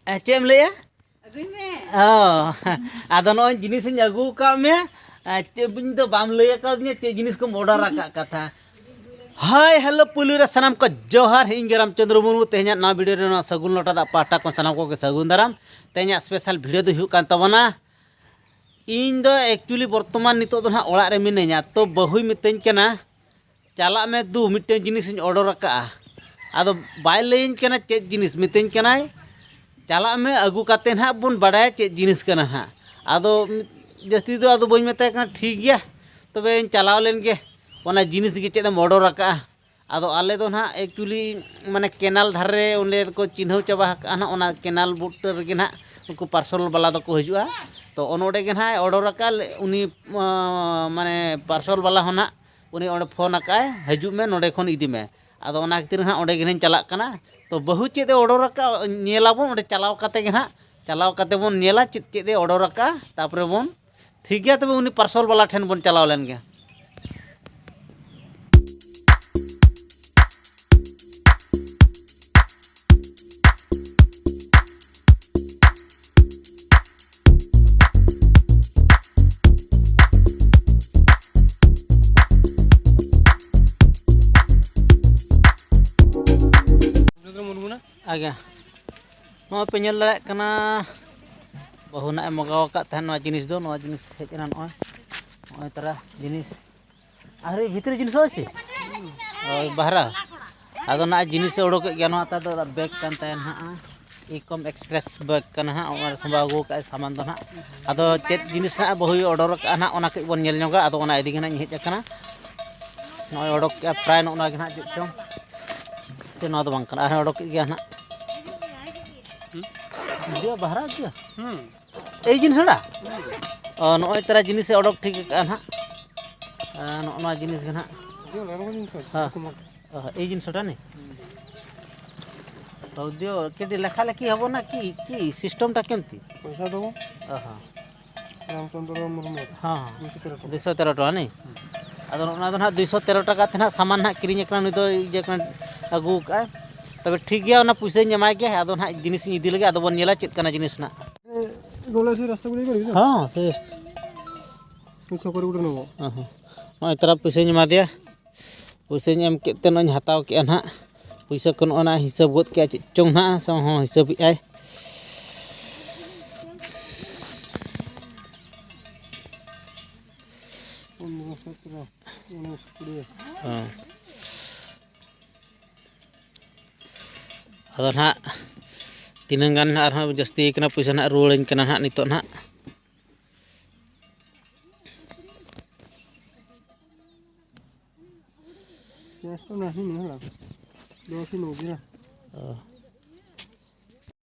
ᱪᱮᱫ ᱮᱢ ᱞᱟᱹᱭᱟ? ᱟᱹᱜᱩᱭ ᱢᱮ। ᱟᱫᱚ ᱱᱚᱜᱼᱚᱭ ᱡᱤᱱᱤᱥᱤᱧ ᱟᱹᱜᱩ ᱟᱠᱟᱫ ᱢᱮᱭᱟ ᱪᱮᱫ ᱫᱚ ᱵᱟᱢ ᱞᱟᱹᱭ ᱟᱠᱟᱫᱤᱧᱟ ᱪᱮᱫ ᱡᱤᱱᱤस ᱠᱚᱢ ᱚᱰᱟᱨ ᱟᱠᱟᱫ ᱠᱟᱛᱷᱟ। हाय हेलो पुलू रे सानाम को जोहार ᱤᱧ ᱜᱮ ᱨᱟᱢᱪᱚᱱᱫᱨᱚ ᱢᱩᱨᱢᱩ ᱛᱮᱦᱮᱧᱟᱜ ᱱᱚᱣᱟ ᱵᱷᱤᱰᱤᱭᱳ ᱨᱮ ᱱᱚᱣᱟ ᱥᱟᱹᱜᱩᱱ ᱞᱚᱴᱟ ᱫᱟᱜ ᱯᱟᱦᱴᱟ ᱠᱷᱚᱱ ᱥᱟᱱᱟᱢ ᱠᱚᱜᱮ ᱥᱟᱹᱜᱩᱱ ᱫᱟᱨᱟᱢ। ᱛᱮᱦᱮᱧᱟᱜ ᱥᱯᱮᱥᱟᱞ ᱵᱷᱤᱰᱤᱭᱳ ᱫᱚ ᱦᱩᱭᱩᱜ ᱠᱟᱱ ᱛᱟᱵᱚᱱᱟ ᱤᱧ ᱫᱚ ᱮᱠᱪᱩᱭᱮᱞᱤ ᱵᱚᱨᱛᱚᱢᱟᱱ ᱱᱤᱛᱚᱜ ᱫᱚ ᱦᱟᱸᱜ ᱚᱲᱟᱜ ᱨᱮ ᱢᱤᱱᱟᱹᱧᱟ ᱛᱚ ᱵᱟᱹᱦᱩᱭ ᱢᱤᱛᱟᱹᱧ ᱠᱟᱱᱟ ᱪᱟᱞᱟᱜ ᱢᱮ ᱫᱩ ᱢᱤᱫᱴᱮᱱ ᱡᱤᱱᱤᱥᱤᱧ ᱚᱰᱟᱨ ᱟᱠᱟᱜᱼᱟ। ᱟᱫᱚ ᱵᱟᱭ ᱞᱟᱹᱭᱟᱹᱧ ᱠᱟᱱᱟ ᱪᱮᱫ ᱡᱤᱱᱤᱥ ᱢᱤᱛᱟᱹᱧ ᱠᱟᱱᱟᱭ ᱪᱟᱞᱟᱜ ᱢᱮ ᱟᱹᱜᱩ ᱠᱟᱛᱮ ᱦᱟᱸᱜ ᱵᱚᱱ ᱵᱟᱰᱟᱭᱟ ᱪᱮᱫ ᱡᱤᱱᱤस ᱠᱟᱱᱟ ᱦᱟᱸᱜ। ᱟᱫᱚ ᱡᱟᱹᱥᱛᱤ ᱫᱚ ᱟᱫᱚ ᱵᱟᱹᱧ ᱢᱮᱛᱟᱭ ᱠᱟᱱᱟ ᱴᱷᱤᱠ ᱜᱮᱭᱟ ᱛᱚᱵᱮᱧ ᱪᱟᱞᱟᱣ ᱞᱮᱱ ᱜᱮ ᱚᱱᱟ ᱡᱤᱱᱤस ᱜᱮ ᱪᱮᱫ ᱮᱢ ᱚᱰᱟᱨ ᱟᱠᱟᱜᱼᱟ। ᱟᱫᱚ ᱟᱞᱮ ᱫᱚ ᱱᱟᱦᱟᱜ ᱮᱠᱪᱩᱭᱮᱞᱤ ᱢᱟᱱᱮ ᱠᱮᱱᱟᱞ ᱫᱷᱟᱨᱮ ᱚᱸᱰᱮ ᱠᱚ ᱪᱤᱱᱦᱟᱹᱣ ᱪᱟᱵᱟ ᱟᱠᱟᱜᱼᱟ ᱱᱟᱦᱟᱜ ᱚᱱᱟ ᱠᱮᱱᱟᱞ ᱵᱩᱴᱟᱹ ᱨᱮᱜᱮ ᱱᱟᱦᱟᱜ ᱩᱱᱠᱩ ᱯᱟᱨᱥᱚᱞ ᱵᱟᱞᱟ ᱫᱚᱠᱚ ᱦᱤᱡᱩᱜᱼᱟ ᱛᱚ ᱚᱱᱚᱰᱮ ᱜᱮ ᱱᱟᱦᱟᱜ ᱚᱰᱟᱨ ᱟᱠᱟᱫ ᱩᱱᱤ ᱢᱟᱱᱮ ᱯᱟᱨᱥᱚᱞ ᱵᱟᱞᱟ ᱦᱚᱸ ᱱᱟᱦᱟᱜ ᱩᱱᱤ ᱚᱸᱰᱮ ᱯᱷᱳᱱ ᱟᱠᱟᱜᱼᱟᱭ ᱦᱤᱡᱩᱜ ᱢᱮ ᱱᱚᱰᱮ ᱠᱷᱚᱱ ᱤᱫᱤ ᱢᱮ। ᱟᱫᱚ ᱚᱱᱟ ᱠᱷᱟᱹᱛᱤᱨ ᱱᱟᱦᱟᱜ ᱚᱸᱰᱮ ᱜᱮᱞᱤᱧ ᱪᱟᱞᱟᱜ ᱠᱟᱱᱟ ᱛᱚ ᱵᱟᱹᱦᱩ ᱪᱮᱫ ᱮ ᱚᱰᱟᱨ ᱟᱠᱟᱫ ᱧᱮᱞᱟᱵᱚᱱ ᱚᱸᱰे ᱪᱟᱞᱟᱣ ᱠᱟᱛᱮ ᱜᱮ ᱱᱟᱦᱟᱜ ᱪᱟᱞᱟᱣ ᱠᱟᱛᱮ ᱵᱚᱱ ᱧᱮᱞᱟ ᱪᱮᱫ ᱮ ᱚᱰᱟᱨ ᱟᱠᱟᱫᱼᱟ ᱛᱟᱯᱚᱨᱮ ᱵᱚᱱ ᱴᱷᱤक ᱜᱮᱭᱟ ᱛᱚᱵᱮ उन्हीं पार्सल वाला ठेन बन चलाव लेन गया। आगे नॉय पे ñel दाड़े कना बहु ना मगाव का तहन नॉय जिनिस दो नॉय जिनिस हेजना नॉय तारा जिनिस अरे भीतर जिनिस अछि ओय बहरा आदो ना जिनिस ओडोक गया नो ता दो बैग कान तन हा इकम एक्सप्रेस बैग कना हा और संभागो का सामान दो ना आदो चेत जिनिस ना बहु ऑर्डर का ना ओना के बन ñel ñoगा आदो ओना इदि गना हेज कना नॉय ओडोक के प्राय ओना गना चेत चो से नो दो बांग कना आरो ओडोक गया ना dia bahara dia ei jinis ora noy tara jinis e odok thik ka na no jinis ga na ei jinis ota ne तो दियो केडी लेखा लेखी हबो ना की सिस्टम टा केमती पैसा दबो रामचंद्र मुर्मू हां 213 टका नहीं आदो ओना दो ना 213 टका थे ना सामान ना किरिኝ एकना नि दो जे कन अगु का तबे ठीक गया ना पैसा जमाय के आदो ना जिनिस इदी लगे आदो बन नेला चेत कना जिनिस ना गोला से रास्ता गुली करी हां से सोकर गुड नबो नय तरफ पैसा जमा दिया पैसा एम केते नय हताव के ना पैसा कोन ओना हिसाब गोद के चेत चों ना सम हो हिसाब आय अदो ना तीनंग गान ना जस्ती कना पैसा ना रुवाड़िन कना ना नितो ना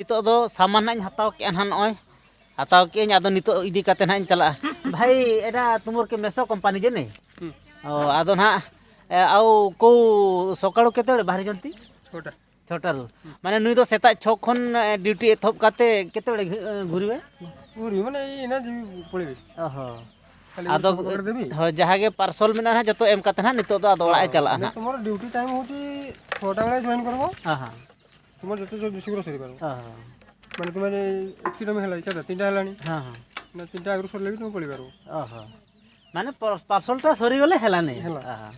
नितो दो सामान ना हताव के ना नय हताव के आदो नितो इदी काते ना चला भाई एडा तुमर के मेसो कंपनी जे ने आदो ना आउ को सकाळो केते बाहर जंती छोटा माने नुई दो सेता 6 खन ड्यूटी एथप काते केते बळे घुरीबे घुरी माने इना पळे ओहो आदो हो जहागे पार्सल मेना ना जतो एम काते ना नितो दो आदो ओळा चला ना तुमर ड्यूटी टाइम होची 6टा बळे जॉइन करबो हां तुमर जतो जो शीघ्र सरी पारो हां माने तुमे एकटी टाइम हला केदा 3टा हलानी हां हां ना 3टा अगर सरले तुम पळी पारो ओहो माने पार्सलटा सरी गले हला नै हां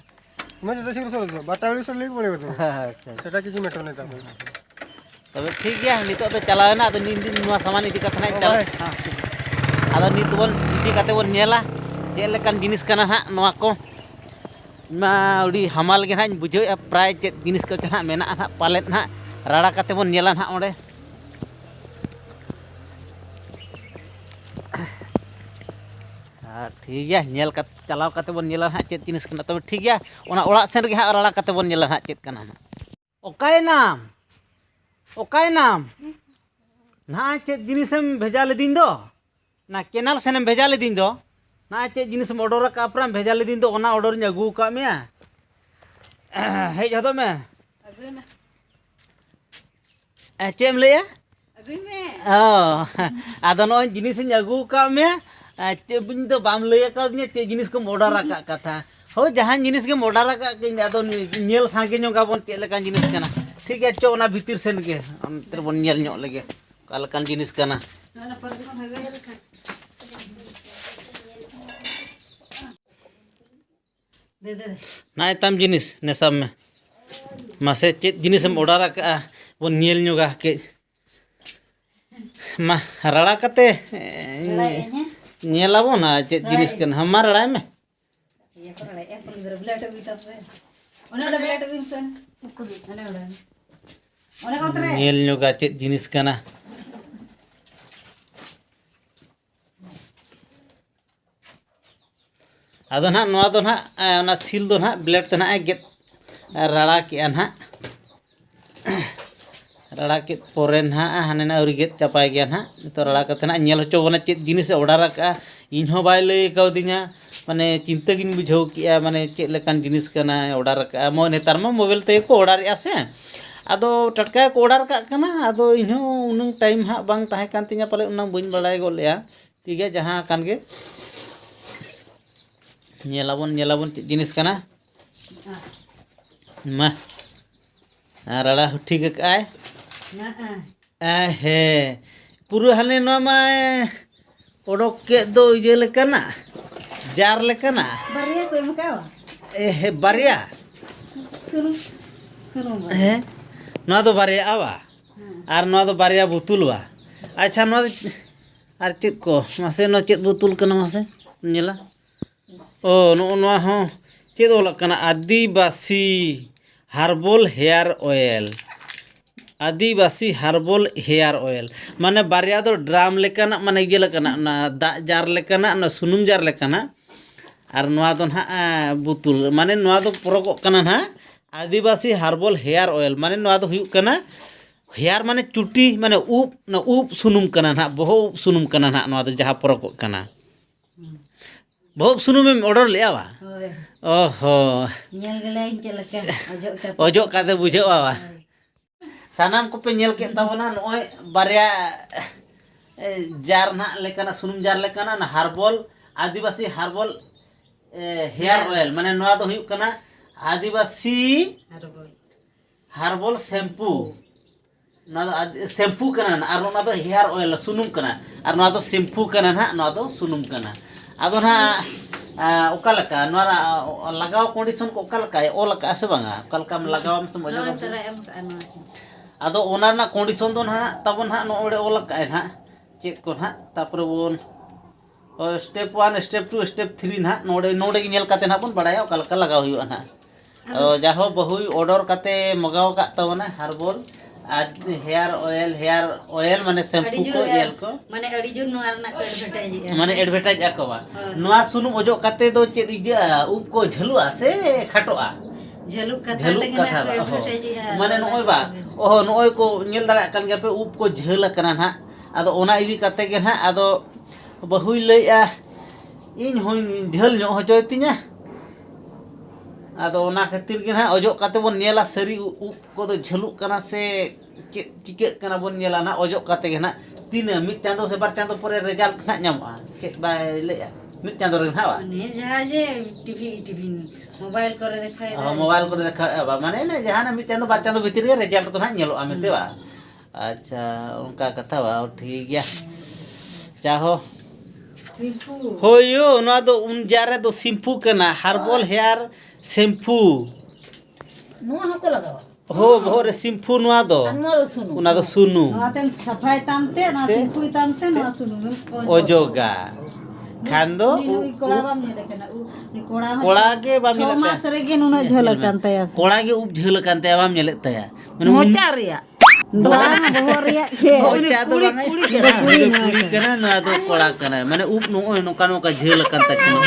मैं जैसे शीघ्र सर बाटा वाली सर लेके पड़े अच्छा सेटा किसी मैटर नहीं था तबे ठीक गया नितो तो चलावे ना तो नींद नुआ सामान इदी कथा ना चला हां आदो नित बोन इदी काते बोन नेला जे लेकान जिनिस कना हा नोआ को मा उडी हमाल गे ना बुझे प्राय जे जिनिस को ना मेना ना पालेट ना राडा काते बोन नेला ना ओडे ठीक गया नेल का चलाव काते बन नेला हा चेत जिनिस कना तबे ठीक गया ओना ओड़ा सेन गे हा राडा काते बन नेला हा चेत कना ओकाय नाम ना चेत जिनिसम भेजा ले दिन दो ना केनाल सेनम भेजा ले दिन दो ना चेत जिनिसम ऑर्डर का अपराम भेजा ले दिन दो ओना ऑर्डर नि अगु का मेया हेज हदो में अगुई में चेम लेया अगुई में आदो नो जिनिस नि अगु का मेया चेबिन तो बाम लय आकादिया चे जिनिस को ऑर्डर आका कथा हो जहां जिनिस के ऑर्डर आका के आदो नेल सागे ᱧᱚᱜᱟ ᱵᱚᱱ ᱪᱮᱫ ᱞᱮᱠᱟᱱ जिनिस कना ठीक है चो ना भीतर सेन के अंतर बन नेल ᱧᱚᱜ लगे Kalakan jenis kana. Nah itam jenis nesam me. Mase cit jenis em order ka bon nyel nyuga ke. Ma rara kate nyel abon na cit jenis kan hamar rara me. Nyel nyuga cit jenis kana. Ado na noa do na ona sil do na blade te na get rara ki an ha rara ki poren ha hane na uri get capai gian ha to rara kate na nyel hocho bona chet jinis order ka इन हो bye लई कौ दिnya माने चिंता गिन बुझाव किया माने check लेकान जिनिस कना ऑर्डर का मो नेतार मा मोबाइल ते को ऑर्डर या से आदो टटका को ऑर्डर का कना आदो इन हो उनंग टाइम हा बांग ताहे कान तिnya पाले उनंग बइन बड़ाय गोल या ठीक है जहां कान गे nyelabon jenis kana mah rada ठीक है he puru hane no ma odok ke do ye lekana jar lekana baria ko em ka baria sunu no do baria awa ar no do baria butul wa acha no ar chit ko mase no chit butul kana mase nyela oh no ho chit ola kana adibasi herbal hair oil Adivasi herbal hair oil माने बारिया दो drum लेकाना माने ये लेकाना ना दा jar लेकाना ना सुनुम jar लेकाना और नवा दो ना बुतुल माने नवा दो परको कना ना आदिवासी हर्बल हेयर ऑयल माने नवा दो हुयु कना हेयर माने चुटी माने ऊप सुनुम कना ना बहु सुनुम कना ना नवा दो जहां परको कना बहुत सुनुम में ऑर्डर ले आवा ओहो nyel gelai celaka ओजो काते बुझेवा वा सानाम को पे नेल के ताबना नय बारिया जार ना लेकाना सुनुम जार लेकाना ना हर्बल आदिवासी हर्बल हेयर ऑयल माने नवा दो हुयु कना आदिवासी हर्बल शैम्पू ना दो शैम्पू कना ना और ना दो हेयर ऑयल सुनुम कना और ना दो शैम्पू कना ना ना दो सुनुम कना आदो ना ओका लका नोरा लगाव कंडीशन को ओका लका ओ लका से बांगा ओका लका लगावम से मजा आदो ओना ना कंडीशन दो ना तबन हा नोडे ओ लका है ना चेक को ना तापर बोन स्टेप 1 स्टेप 2 स्टेप 3 ना नोडे की नेल काते ना बन बडाया ओका लका लगाव हुयो ना जाहो बहु ऑर्डर काते मगाव का तबना हर्बल हेयर ऑयल माने शैम्पू को येल को माने अडी जो नोर ना को एडवर्टाइज माने एडवर्टाइज आकोवा नोआ सुनुम ओजो काते दो चेद इजा उप को झलुआ से खटोआ झलुक कथा एडवर्टाइज माने नोय बा ओहो नोय को नेल दाड़ा कान गे पे उप को झल कना ना आदो ओना इदी काते गे ना आदो बहुई लइया इन होई ढेल नो होजोय तिnya आदो ओना खातिर गे ना ओजो काते बन नेला सरी उप को दो झलुक कना से चिके कना बन नेला ना ओजो काते गे ना तीन मिट चांदो से बार चांदो परे रिजल्ट ना ᱧᱟᱢᱚᱜᱼᱟ चेक बाय लइया मिट चांदो रे हावा ने जहाजे टीवी मोबाइल करे देखाय मोबाइल करे देखाय बा माने ने जहाना मिट चांदो बार चांदो भीतर रे रिजल्ट तो ना ᱧᱮᱞᱚᱜᱼᱟ मेते बा अच्छा उनका कथा बा ठीक गया चाहो शैम्पू होयो ना दो उन जारे दो शैम्पू कना हर्बल हेयर शैम्पू नो हको लगावा हो भोरे शैम्पू नुआ दो उना दो सुनु नातेन सफाई तामते ना शैम्पू तामते ना सुनु ओजोगा खांदो कोड़ा बाम ने देखना नि कोड़ा के बाम ने मास रे गे नुना झलक कांतया कोड़ा के उप झल कांते बाम ने तया माने मोचा रिया बांग बहोरिया के मोचा दो बांग कुड़ी कना ना दो कोड़ा कना माने उप नो नोका नोका झल कांता कना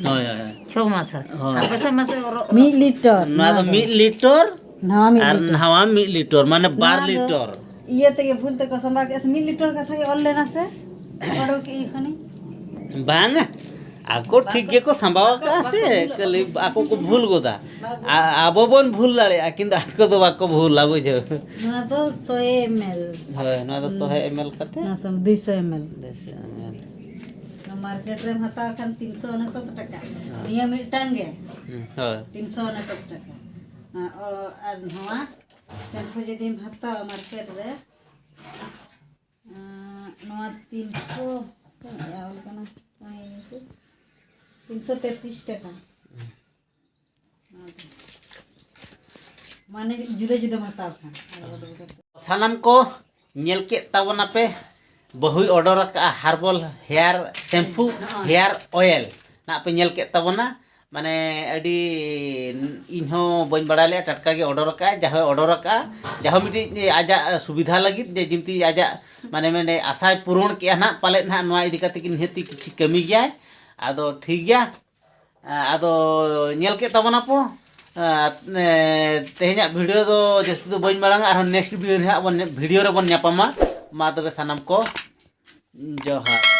होय छो मास आपसे मास 1 लीटर ना दो 1 लीटर ना नहावा 1 लीटर माने 12 लीटर ये तके फूल तक संबा के 1 लीटर का था ऑल लेना से ऑर्डर के इखनी बांग आको ठीक के को संभावा का से कली आको को भूल गोदा आबो बन भूल लाले किंतु आको तो बाको भूल लागो जे ना तो 100 ml हां ना तो 100 ml कते ना सम 200 ml 200 ml ना मार्केट रे हता खान 369 टका निया मिटांगे हां 369 टका और हवा शैम्पू जदी हता मार्केट रे नवा 300 ya ol kana ini tuh 333 টাকা माने जुदा जुदा मताव खान सानाम को नेल के ताबना पे बहुई ऑर्डर का herbal hair shampoo hair oil ना पे नेल के ताबना माने अडी इनहो बन बड़ा ले टटका के ऑर्डर का जहाँ ऑर्डर का जहाँ मिट्टी आजा सुविधा लगी जे जिमती आजा माने मैंने आशा पूर्ण किया ना पाले ना नवा इदी काते कि निहती किछि कमी गया आदो ठीक गया आदो नेल के ताबना पो तेहना वीडियो दो जस्ती तो बन बड़ा और नेक्स्ट वीडियो रे बन वीडियो रे बन न्यापामा मा तबे सानाम को जोहार।